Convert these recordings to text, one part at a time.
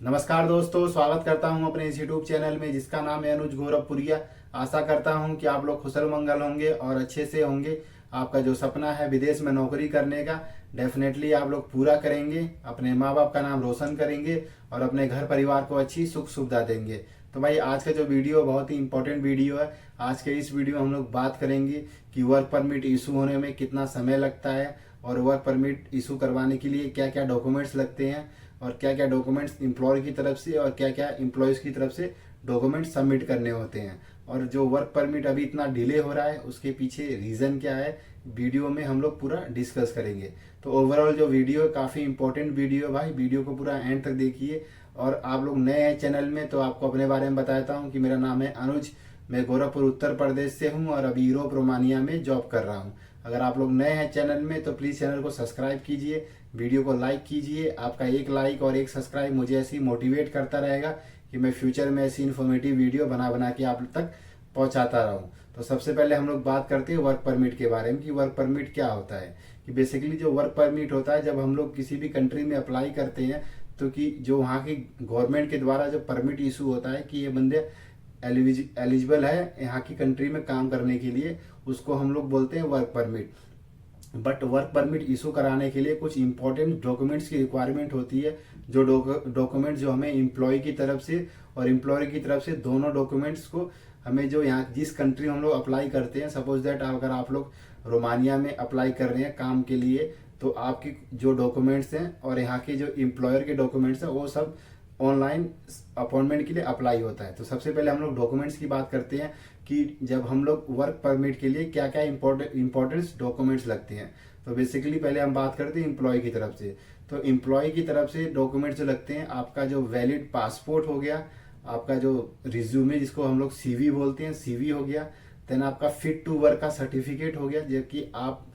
नमस्कार दोस्तों, स्वागत करता हूं अपने इस यूट्यूब चैनल में जिसका नाम है अनुज गोरखपुरिया। आशा करता हूं कि आप लोग कुशल मंगल होंगे और अच्छे से होंगे। आपका जो सपना है विदेश में नौकरी करने का, डेफिनेटली आप लोग पूरा करेंगे, अपने माँ बाप का नाम रोशन करेंगे और अपने घर परिवार को अच्छी सुख सुविधा देंगे। तो भाई आज का जो वीडियो बहुत ही इंपॉर्टेंट वीडियो है। आज के इस वीडियो में हम लोग बात करेंगे कि वर्क परमिट इशू होने में कितना समय लगता है और वर्क परमिट इशू करवाने के लिए क्या क्या डॉक्यूमेंट्स लगते हैं और क्या क्या डॉक्यूमेंट्स एम्प्लॉयर की तरफ से और क्या क्या एम्प्लॉयज़ की तरफ से डॉक्यूमेंट्स सबमिट करने होते हैं, और जो वर्क परमिट अभी इतना डिले हो रहा है उसके पीछे रीज़न क्या है, वीडियो में हम लोग पूरा डिस्कस करेंगे। तो ओवरऑल जो वीडियो है काफ़ी इंपॉर्टेंट वीडियो है भाई, वीडियो को पूरा एंड तक देखिए। और आप लोग नए हैं चैनल में तो आपको अपने बारे में बताता हूँ कि मेरा नाम है अनुज, मैं गोरखपुर उत्तर प्रदेश से हूँ और अभी यूरोप रोमानिया में जॉब कर रहा हूँ। अगर आप लोग नए हैं चैनल में तो प्लीज़ चैनल को सब्सक्राइब कीजिए, वीडियो को लाइक कीजिए। आपका एक लाइक और एक सब्सक्राइब मुझे ऐसी मोटिवेट करता रहेगा कि मैं फ्यूचर में ऐसी इन्फॉर्मेटिव वीडियो बना बना के आप तक पहुंचाता रहूं। तो सबसे पहले हम लोग बात करते हैं वर्क परमिट के बारे में कि वर्क परमिट क्या होता है। कि बेसिकली जो वर्क परमिट होता है, जब हम लोग किसी भी कंट्री में अप्लाई करते हैं तो कि जो वहाँ की गवर्नमेंट के द्वारा जो परमिट इशू होता है कि ये बंदे एलिजिबल है यहाँ की कंट्री में काम करने के लिए, उसको हम लोग बोलते हैं work permit. But work permit issue कराने के लिए कुछ इंपॉर्टेंट डॉक्यूमेंट्स की रिक्वायरमेंट होती है, जो डॉक्यूमेंट जो हमें एम्प्लॉय की तरफ से और एम्प्लॉयर की तरफ से दोनों डॉक्यूमेंट्स को हमें जो यहाँ जिस कंट्री में हम लोग अप्लाई करते हैं, सपोज दैट अगर आप लोग रोमानिया में अप्लाई कर रहे हैं काम के लिए, तो आपकी जो डॉक्यूमेंट्स हैं और यहाँ के जो एम्प्लॉयर के डॉक्यूमेंट्स हैं वो सब ऑनलाइन अपॉइंटमेंट के लिए अप्लाई होता है। तो सबसे पहले हम लोग डॉक्यूमेंट्स की बात करते हैं कि जब हम लोग वर्क परमिट के लिए क्या क्या इंपॉर्टेंट डॉक्यूमेंट्स लगते हैं। तो बेसिकली पहले हम बात करते हैं एम्प्लॉय की तरफ से। तो एम्प्लॉय की तरफ से डॉक्यूमेंट्स जो लगते हैं, आपका जो वैलिड पासपोर्ट हो गया, आपका जो रिज्यूमे जिसको हम लोग सीवी बोलते हैं, सीवी हो गया। देन आपका फिट टू वर्क का सर्टिफिकेट हो गया, जबकि आप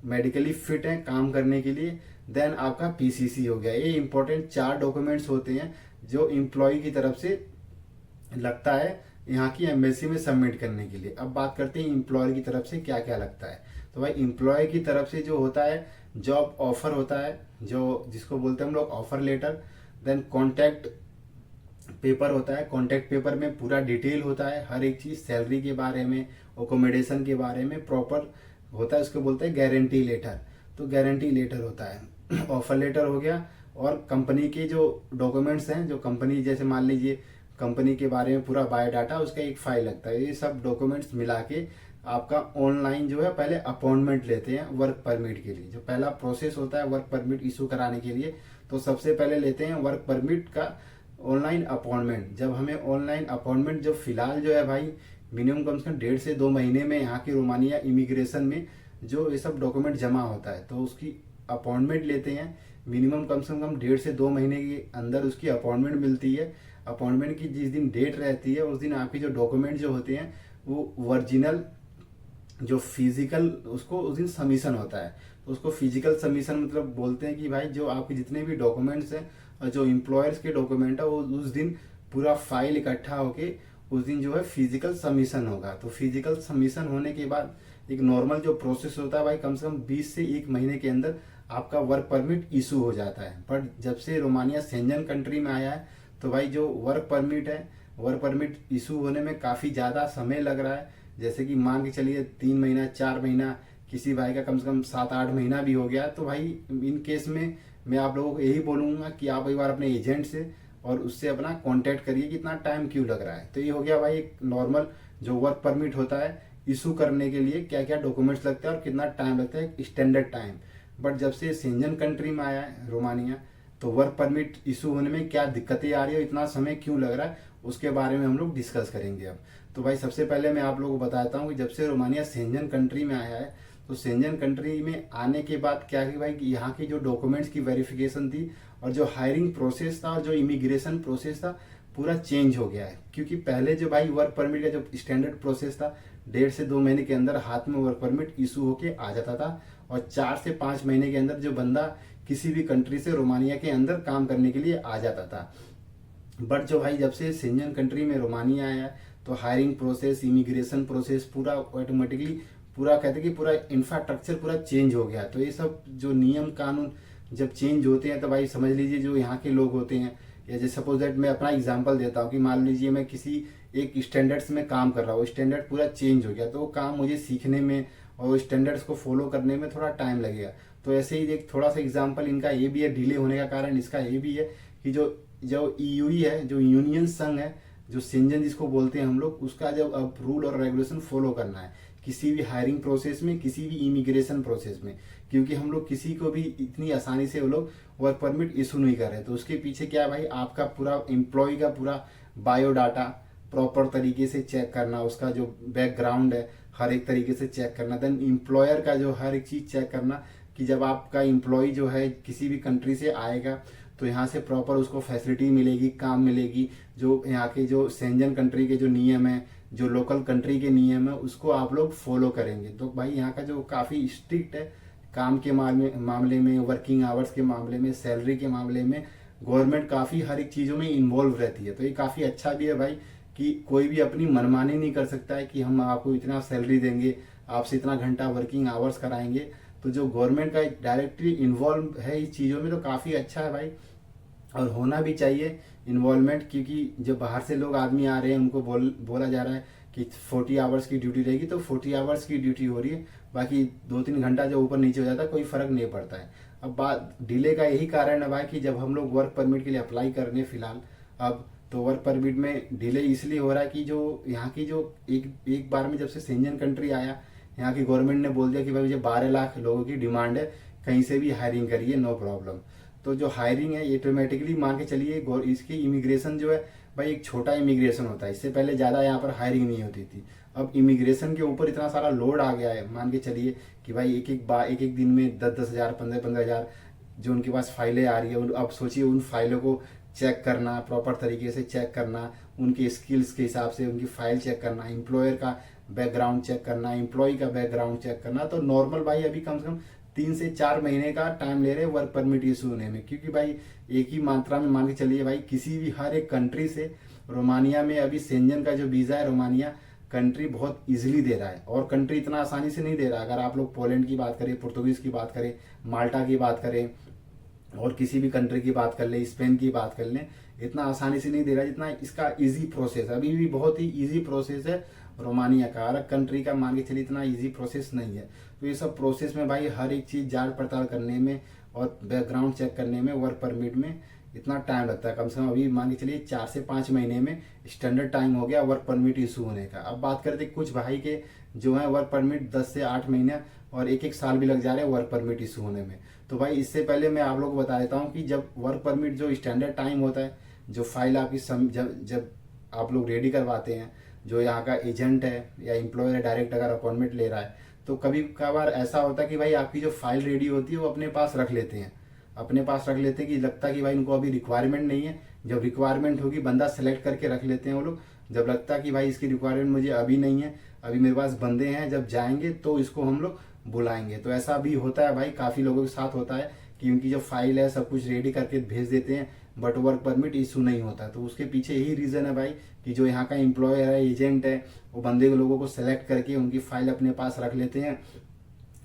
मेडिकली फिट हैं काम करने के लिए। देन आपका पीसीसी हो गया। ये इंपॉर्टेंट 4 डॉक्यूमेंट्स होते हैं जो एम्प्लॉय की तरफ से लगता है यहाँ की एम्बेसी में सबमिट करने के लिए। अब बात करते हैं एम्प्लॉयर की तरफ से क्या क्या लगता है। तो भाई एम्प्लॉय की तरफ से जो होता है, जॉब ऑफर होता है, जो जिसको बोलते हैं हम लोग offer letter. Then contact paper होता है, कॉन्टैक्ट पेपर में पूरा डिटेल होता है, हर एक चीज सैलरी के बारे में, अकोमोडेशन के बारे में प्रॉपर होता है, उसको बोलते हैं गारंटी लेटर। तो गारंटी लेटर होता है। ऑफर लेटर हो गया। और कंपनी के जो डॉक्यूमेंट्स हैं, जो कंपनी जैसे मान लीजिए कंपनी के बारे में पूरा बायोडाटा, उसका एक फाइल लगता है। ये सब डॉक्यूमेंट्स मिला के आपका ऑनलाइन जो है पहले अपॉइंटमेंट लेते हैं वर्क परमिट के लिए। जो पहला प्रोसेस होता है वर्क परमिट इशू कराने के लिए, तो सबसे पहले लेते हैं वर्क परमिट का ऑनलाइन अपॉइंटमेंट। जब हमें ऑनलाइन अपॉइंटमेंट जो फिलहाल जो है भाई मिनिमम कम से कम 1.5 से 2 महीने में यहाँ की रोमानिया इमिग्रेशन में जो ये सब डॉक्यूमेंट जमा होता है, तो उसकी अपॉइंटमेंट लेते हैं। मिनिमम कम से कम 1.5 से 2 महीने के अंदर उसकी अपॉइंटमेंट मिलती है। अपॉइंटमेंट की जिस दिन डेट रहती है उस दिन आपके जो डॉक्यूमेंट जो होते हैं वो ओरिजिनल जो फिजिकल, उसको उस दिन सबमिशन होता है। तो उसको फिजिकल सबमिशन मतलब बोलते हैं कि भाई जो आपके जितने भी डॉक्यूमेंट्स हैं और जो एम्प्लॉयर्स के डॉक्यूमेंट है वो उस दिन पूरा फाइल इकट्ठा होके उस दिन जो है फिजिकल सबमिशन होगा। तो फिजिकल सबमिशन होने के बाद एक नॉर्मल जो प्रोसेस होता है भाई, कम से कम 20 से 1 महीने के अंदर आपका वर्क परमिट इशू हो जाता है। पर जब से रोमानिया शेंजन कंट्री में आया है तो भाई जो वर्क परमिट है, वर्क परमिट इशू होने में काफ़ी ज़्यादा समय लग रहा है। जैसे कि मान के चलिए 3 महीना 4 महीना, किसी भाई का कम से कम 7-8 महीना भी हो गया। तो भाई इन केस में मैं आप लोगों को यही बोलूँगा कि आप एक बार अपने एजेंट से और उससे अपना कांटेक्ट करिए कि इतना टाइम क्यों लग रहा है। तो ये हो गया भाई एक नॉर्मल जो वर्क परमिट होता है इशू करने के लिए क्या क्या डॉक्यूमेंट्स लगते हैं और कितना टाइम लगता है, स्टैंडर्ड टाइम। बट जब से शेंजन कंट्री में आया है रोमानिया, तो वर्क परमिट इशू होने में क्या दिक्कतें आ रही है, इतना समय क्यों लग रहा है, उसके बारे में हम लोग डिस्कस करेंगे अब। तो भाई सबसे पहले मैं आप लोगों को बताता हूँ कि जब से रोमानिया शेंजन कंट्री में आया है, तो शेंजन कंट्री में आने के बाद क्या कि भाई यहाँ की जो डॉक्यूमेंट्स की वेरिफिकेशन थी और जो हायरिंग प्रोसेस था और जो इमिग्रेशन प्रोसेस था पूरा चेंज हो गया है। क्योंकि पहले जो भाई वर्क परमिट का जो स्टैंडर्ड प्रोसेस था, 1.5 से 2 महीने के अंदर हाथ में वर्क परमिट इशू होके आ जाता था और 4 से 5 महीने के अंदर जो बंदा किसी भी कंट्री से रोमानिया के अंदर काम करने के लिए आ जाता था। बट जो भाई जब से शेंजन कंट्री में रोमानिया आया है तो हायरिंग प्रोसेस, इमिग्रेशन प्रोसेस पूरा ऑटोमेटिकली पूरा कहते हैं कि पूरा इंफ्रास्ट्रक्चर पूरा चेंज हो गया। तो ये सब जो नियम कानून जब चेंज होते हैं तो भाई समझ लीजिए जो यहाँ के लोग होते हैं या जैसे सपोज दैट मैं अपना एग्जांपल देता हूँ कि मान लीजिए मैं किसी एक स्टैंडर्ड्स में काम कर रहा हूँ, स्टैंडर्ड पूरा चेंज हो गया, तो वो काम मुझे सीखने में और स्टैंडर्ड्स को फॉलो करने में थोड़ा टाइम लगेगा। तो ऐसे ही एक थोड़ा सा एग्जांपल इनका ये भी है, डिले होने का कारण इसका ये भी है कि जो जो ईयूई है, जो यूनियन संघ है, जो शेंजन जिसको बोलते हैं हम लोग, उसका जब अब रूल और रेगुलेशन फॉलो करना है किसी भी हायरिंग प्रोसेस में, किसी भी इमिग्रेशन प्रोसेस में, क्योंकि हम लोग किसी को भी इतनी आसानी से वो लोग वर्क परमिट इशू नहीं कर रहे। तो उसके पीछे क्या है भाई, आपका पूरा एम्प्लॉय का पूरा बायोडाटा प्रॉपर तरीके से चेक करना, उसका जो बैकग्राउंड है हर एक तरीके से चेक करना, देन एम्प्लॉयर का जो हर एक चीज चेक करना कि जब आपका एम्प्लॉय जो है किसी भी कंट्री से आएगा तो यहाँ से प्रॉपर उसको फैसिलिटी मिलेगी, काम मिलेगी, जो यहाँ के जो शेंजन कंट्री के जो नियम है, जो लोकल कंट्री के नियम है, उसको आप लोग फॉलो करेंगे। तो भाई यहाँ का जो काफ़ी स्ट्रिक्ट है काम के मामले में, वर्किंग आवर्स के मामले में, सैलरी के मामले में, गवर्नमेंट काफ़ी हर एक चीज़ों में इन्वॉल्व रहती है। तो ये काफ़ी अच्छा भी है भाई कि कोई भी अपनी मनमानी नहीं कर सकता है कि हम आपको इतना सैलरी देंगे, आपसे इतना घंटा वर्किंग आवर्स कराएंगे। तो जो गवर्नमेंट का डायरेक्टली इन्वॉल्व है इस चीज़ों में, तो काफ़ी अच्छा है भाई, और होना भी चाहिए इन्वॉल्वमेंट, क्योंकि जो बाहर से लोग आदमी आ रहे हैं उनको बोला जा रहा है कि 40 आवर्स की ड्यूटी रहेगी, तो 40 आवर्स की ड्यूटी हो रही है, बाकी 2-3 घंटा जो ऊपर नीचे हो जाता है कोई फर्क नहीं पड़ता है। अब बात डिले का यही कारण है भाई कि जब हम लोग वर्क परमिट के लिए अप्लाई करने फिलहाल अब, तो वर्क परमिट में डिले इसलिए हो रहा है कि जो यहाँ की जो एक बार में जब से शेंजन कंट्री आया, यहाँ की गवर्नमेंट ने बोल दिया कि भाई मुझे 12 लाख लोगों की डिमांड है, कहीं से भी हायरिंग करिए, नो प्रॉब्लम। तो जो हायरिंग है ये ऑटोमेटिकली मान के चलिए, इसकी इमिग्रेशन जो है भाई एक छोटा इमिग्रेशन होता है, इससे पहले ज़्यादा यहाँ पर हायरिंग नहीं होती थी। अब इमिग्रेशन के ऊपर इतना सारा लोड आ गया है, मान के चलिए कि भाई एक एक दिन में 10-10 हज़ार 15-15 हज़ार जो उनके पास फाइलें आ रही है। अब सोचिए उन फाइलों को चेक करना, प्रॉपर तरीके से चेक करना, उनके स्किल्स के हिसाब से उनकी फाइल चेक करना, एम्प्लॉयर का बैकग्राउंड चेक करना, एम्प्लॉय का बैकग्राउंड चेक करना। तो नॉर्मल भाई अभी कम से कम 3 से 4 महीने का टाइम ले रहे हैं वर्क परमिट इशू होने में, क्योंकि भाई एक ही मात्रा में मान के चलिए भाई किसी भी हर एक कंट्री से, रोमानिया में अभी शेंजन का जो वीज़ा है, रोमानिया कंट्री बहुत इजीली दे रहा है, और कंट्री इतना आसानी से नहीं दे रहा। अगर आप लोग पोलैंड की बात करें, पुर्तगीज़ की बात करें, माल्टा की बात करें, और किसी भी कंट्री की बात कर लें, स्पेन की बात कर लें, इतना आसानी से नहीं दे रहा जितना इसका इजी प्रोसेस है। अभी भी बहुत ही इजी प्रोसेस है रोमानिया का, अलग कंट्री का मान के चलिए इतना इजी प्रोसेस नहीं है। तो ये सब प्रोसेस में भाई हर एक चीज़ जांच पड़ताल करने में और बैकग्राउंड चेक करने में, वर्क परमिट में इतना टाइम लगता है। कम से कम अभी मान के चलिए 4 से 5 महीने में स्टैंडर्ड टाइम हो गया वर्क परमिट इशू होने का। अब बात करते कुछ भाई के जो है वर्क परमिट 10 से 8 महीने और 1-1 साल भी लग जा रहे हैं वर्क परमिट इशू होने में। तो भाई इससे पहले मैं आप लोगों को बता देता हूँ कि जब वर्क परमिट जो स्टैंडर्ड टाइम होता है, जो फाइल आपकी जब आप लोग रेडी करवाते हैं, जो यहाँ का एजेंट है या एम्प्लॉयर है डायरेक्ट अगर अपॉइंटमेंट ले रहा है, तो कभी कभार ऐसा होता है कि भाई आपकी जो फाइल रेडी होती है वो अपने पास रख लेते हैं, कि लगता है कि भाई उनको अभी रिक्वायरमेंट नहीं है। जब रिक्वायरमेंट होगी बंदा सेलेक्ट करके रख लेते हैं वो लोग। जब लगता है कि भाई इसकी रिक्वायरमेंट मुझे अभी नहीं है, अभी मेरे पास बंदे हैं, जब जाएंगे तो इसको हम लोग बुलाएंगे। तो ऐसा भी होता है भाई, काफ़ी लोगों के साथ होता है कि उनकी जो फाइल है सब कुछ रेडी करके भेज देते हैं, बट वर्क परमिट इशू नहीं होता। तो उसके पीछे यही रीज़न है भाई कि जो यहाँ का एम्प्लॉयर है, एजेंट है, वो बंदे के लोगों को सेलेक्ट करके उनकी फाइल अपने पास रख लेते हैं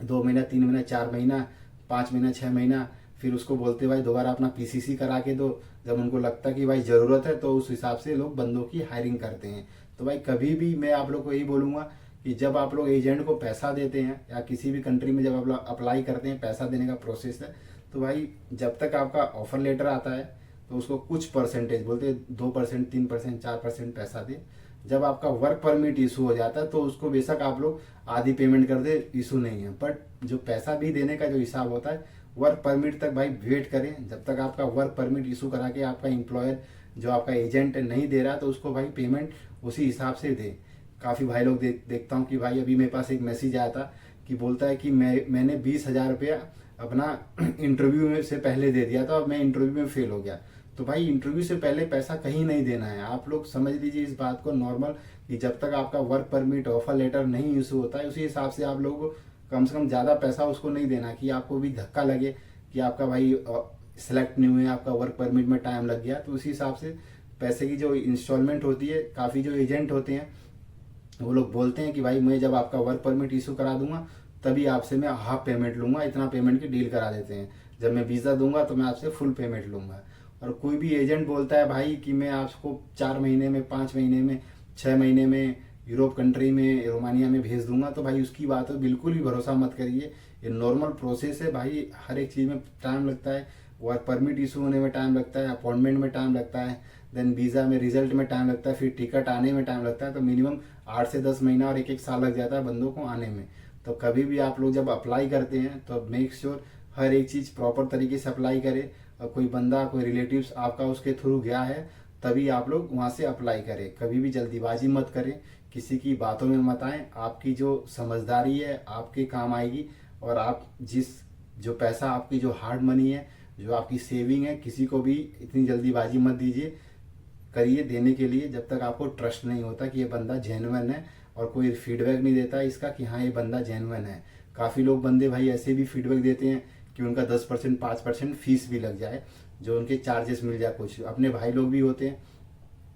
2 महीना, 3 महीना, 4 महीना, 5 महीना, 6 महीना। फिर उसको बोलते भाई दोबारा अपना पीसीसी करा के दो। जब उनको लगता है कि भाई ज़रूरत है तो उस हिसाब से लोग बंदों की हायरिंग करते हैं। तो भाई कभी भी मैं आप लोग को यही बोलूँगा कि जब आप लोग एजेंट को पैसा देते हैं या किसी भी कंट्री में जब आप लोग अप्लाई करते हैं, पैसा देने का प्रोसेस है, तो भाई जब तक आपका ऑफर लेटर आता है तो उसको कुछ परसेंटेज, बोलते 2%, 3%, 4% पैसा दे। जब आपका वर्क परमिट इशू हो जाता है तो उसको बेशक आप लोग आधी पेमेंट कर दे, इशू नहीं है, बट जो पैसा भी देने का जो हिसाब होता है वर्क परमिट तक भाई वेट करें। जब तक आपका वर्क परमिट इशू करा के आपका एम्प्लॉयर जो आपका एजेंट नहीं दे रहा तो उसको भाई पेमेंट उसी हिसाब से दे। काफ़ी भाई लोग देखता हूँ कि भाई अभी मेरे पास एक मैसेज आया था कि बोलता है कि मैंने 20,000 रुपया अपना इंटरव्यू में से पहले दे दिया था और मैं इंटरव्यू में फेल हो गया। तो भाई इंटरव्यू से पहले पैसा कहीं नहीं देना है, आप लोग समझ लीजिए इस बात को नॉर्मल, कि जब तक आपका वर्क परमिट ऑफर लेटर नहीं इशू होता है उसी हिसाब से आप लोगों को कम से कम ज़्यादा पैसा उसको नहीं देना कि आपको भी धक्का लगे कि आपका भाई सिलेक्ट नहीं हुए, आपका वर्क परमिट में टाइम लग गया। तो उसी हिसाब से पैसे की जो इंस्टॉलमेंट होती है, काफ़ी जो एजेंट होते हैं वो लोग बोलते हैं कि भाई मैं जब आपका वर्क परमिट इशू करा दूंगा तभी आपसे मैं हाफ पेमेंट लूंगा, इतना पेमेंट की डील करा देते हैं। जब मैं वीज़ा दूंगा तो मैं आपसे फुल पेमेंट लूंगा। और कोई भी एजेंट बोलता है भाई कि मैं आपको 4 महीने में, 5 महीने में, 6 महीने में यूरोप कंट्री में, रोमानिया में भेज दूंगा, तो भाई उसकी बात है बिल्कुल भी भरोसा मत करिए। ये नॉर्मल प्रोसेस है भाई, हर एक चीज़ में टाइम लगता है। वर्क परमिट इशू होने में टाइम लगता है, अपॉइंटमेंट में टाइम लगता है, देन वीज़ा में रिजल्ट में टाइम लगता है, फिर टिकट आने में टाइम लगता है। तो मिनिमम 8 से 10 महीना और 1 साल लग जाता है बंदों को आने में। तो कभी भी आप लोग जब अप्लाई करते हैं तो मेक श्योर हर एक चीज़ प्रॉपर तरीके से अप्लाई करें। और कोई बंदा, कोई रिलेटिव्स आपका उसके थ्रू गया है तभी आप लोग वहाँ से अप्लाई करें। कभी भी जल्दीबाजी मत करें, किसी की बातों में मत आएँ। आपकी जो समझदारी है आपके काम आएगी। और आप जो पैसा, आपकी जो हार्ड मनी है, जो आपकी सेविंग है, किसी को भी इतनी जल्दीबाजी मत दीजिए, करिए देने के लिए जब तक आपको ट्रस्ट नहीं होता कि ये बंदा जेन्युइन है और कोई फीडबैक नहीं देता इसका कि हाँ ये बंदा जेन्युइन है। काफ़ी लोग बंदे भाई ऐसे भी फीडबैक देते हैं कि उनका 10% 5% फीस भी लग जाए, जो उनके चार्जेस मिल जाए। कुछ अपने भाई लोग भी होते हैं,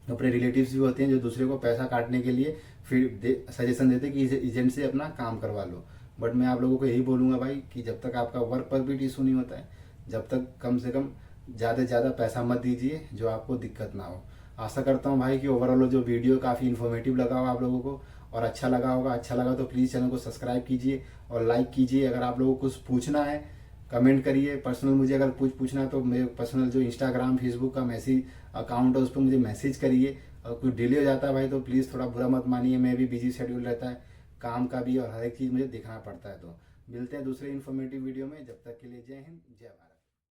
अपने रिलेटिव्स भी होते हैं, जो दूसरे को पैसा काटने के लिए फिर सजेशन देते हैं कि एजेंट से अपना काम करवा लो। बट मैं आप लोगों को यही बोलूँगा भाई कि जब तक आपका वर्क परमिट इशू नहीं होता है, जब तक कम से कम ज़्यादा से ज़्यादा पैसा मत दीजिए जो आपको दिक्कत ना हो। आशा करता हूँ भाई कि ओवरऑल जो वीडियो काफ़ी इन्फॉर्मेटिव लगा होगा आप लोगों को और अच्छा लगा होगा। अच्छा लगा तो प्लीज़ चैनल को सब्सक्राइब कीजिए और लाइक कीजिए। अगर आप लोगों को कुछ पूछना है कमेंट करिए। पर्सनल मुझे अगर कुछ पूछना है तो मेरे पर्सनल जो इंस्टाग्राम फेसबुक का मैसेज अकाउंट है उस पर मुझे मैसेज करिए। और कुछ डिले हो जाता है भाई तो प्लीज़ थोड़ा बुरा मत मानिए, मैं भी बिजी शेड्यूल रहता है काम का भी और हर एक चीज़ मुझे देखना पड़ता है। तो मिलते हैं दूसरे इन्फॉर्मेटिव वीडियो में, जब तक के लिए जय हिंद जय भारत।